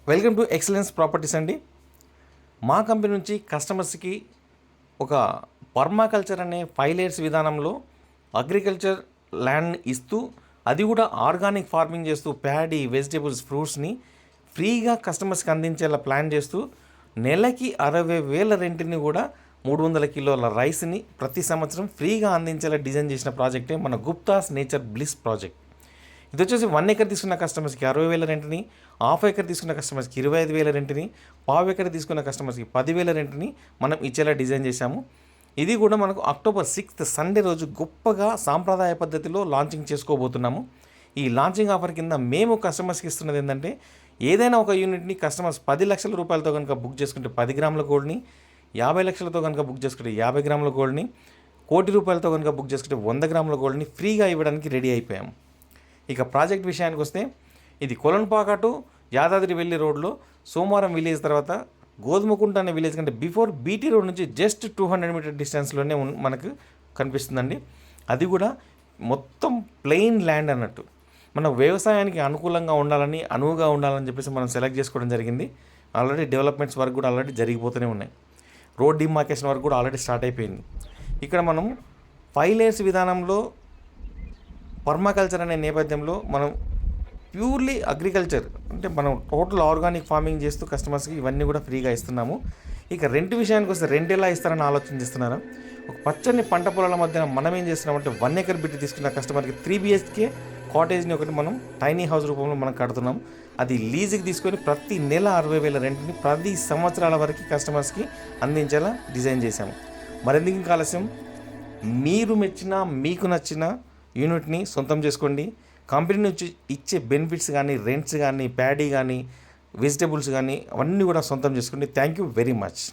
Welcome to excellence properties అండి. మా company నుంచి కస్టమర్స్కి ఒక పర్మాకల్చర్ అనే 5 layers విధానంలో అగ్రికల్చర్ ల్యాండ్ ఇస్తూ, అది కూడా ఆర్గానిక్ ఫార్మింగ్ చేస్తూ ప్యాడీ, వెజిటేబుల్స్, ఫ్రూట్స్ని ఫ్రీగా కస్టమర్స్కి అందించేలా ప్లాన్ చేస్తూ నెలకి 60,000 రెంట్ని కూడా 300 కిలోల రైస్ని ప్రతి సంవత్సరం ఫ్రీగా అందించేలా డిజైన్ చేసిన ప్రాజెక్టే మన గుప్తాస్ నేచర్ బ్లిస్ ప్రాజెక్ట్. ఇది వచ్చేసి 1 acre తీసుకున్న కస్టమర్స్కి 60,000 రెంట్ని, హాఫ్ acre తీసుకున్న కస్టమర్స్కి 25,000 రెంట్ని, పావు ఎకర్ తీసుకున్న కస్టమర్స్కి 10,000 రెంట్ని మనం ఇచ్చేలా డిజైన్ చేశాము. ఇది కూడా మనకు October 6th సండే రోజు గొప్పగా సాంప్రదాయ పద్ధతిలో లాంచింగ్ చేసుకోబోతున్నాము. ఈ లాంచింగ్ ఆఫర్ కింద మేము కస్టమర్స్కి ఇస్తున్నది ఏంటంటే, ఏదైనా ఒక యూనిట్ని కస్టమర్స్ 10 లక్షల రూపాయలతో కనుక బుక్ చేసుకుంటే 10 గ్రాముల గోల్డ్ని, 50 లక్షలతో కనుక బుక్ చేసుకుంటే 50 గ్రాముల గోల్డ్ని, 1 కోటి రూపాయలతో కనుక బుక్ చేసుకుంటే 100 గ్రాముల గోల్డ్ని ఫ్రీగా ఇవ్వడానికి రెడీ అయిపోయాము. ఇక ప్రాజెక్ట్ విషయానికి వస్తే, ఇది కొలన్పాక టు యాదాద్రి వెళ్ళి రోడ్లో సోమవారం విలేజ్ తర్వాత గోధుమకుంట అనే విలేజ్ కంటే బిఫోర్ బీటీ రోడ్ నుంచి జస్ట్ 200 మీటర్ డిస్టెన్స్లోనే మనకు కనిపిస్తుందండి. అది కూడా మొత్తం ప్లెయిన్ ల్యాండ్ అన్నట్టు. మన వ్యవసాయానికి అనుకూలంగా ఉండాలని, అనువుగా ఉండాలని చెప్పేసి మనం సెలెక్ట్ చేసుకోవడం జరిగింది. ఆల్రెడీ డెవలప్మెంట్స్ వర్క్ కూడా ఆల్రెడీ జరిగిపోతూనే ఉన్నాయి. రోడ్ డిమార్కేషన్ వర్క్ కూడా ఆల్రెడీ స్టార్ట్ అయిపోయింది. ఇక్కడ మనం 5 layers విధానంలో పర్మాకల్చర్ అనే నేపథ్యంలో మనం ప్యూర్లీ అగ్రికల్చర్ అంటే మనం టోటల్ ఆర్గానిక్ ఫార్మింగ్ చేస్తూ కస్టమర్స్కి ఇవన్నీ కూడా ఫ్రీగా ఇస్తున్నాము. ఇక రెంట్ విషయానికి వస్తే రెంట్ ఎలా ఇస్తారని ఆలోచన చేస్తున్నారా? ఒక పచ్చని పంట పొలాల మధ్యన మనం ఏం చేస్తున్నామంటే 1 acre బిట్ తీసుకున్న కస్టమర్కి 3 BHK కాటేజ్ని ఒకటి మనం టైనీ హౌస్ రూపంలో మనం కడుతున్నాం. అది లీజుకి తీసుకొని ప్రతి నెల 60,000 రెంట్ని 10 సంవత్సరాల వరకు కస్టమర్స్కి అందించేలా డిజైన్ చేశాము. మరెందుకు ఇంకా ఆలస్యం? మీరు మెచ్చిన, మీకు నచ్చిన యూనిట్ని సొంతం చేసుకోండి. కంపెనీ నుంచి ఇచ్చే బెనిఫిట్స్ కానీ, రెంట్స్ కానీ, ప్యాడీ కానీ, వెజిటేబుల్స్ కానీ అవన్నీ కూడా సొంతం చేసుకోండి. Thank you very much.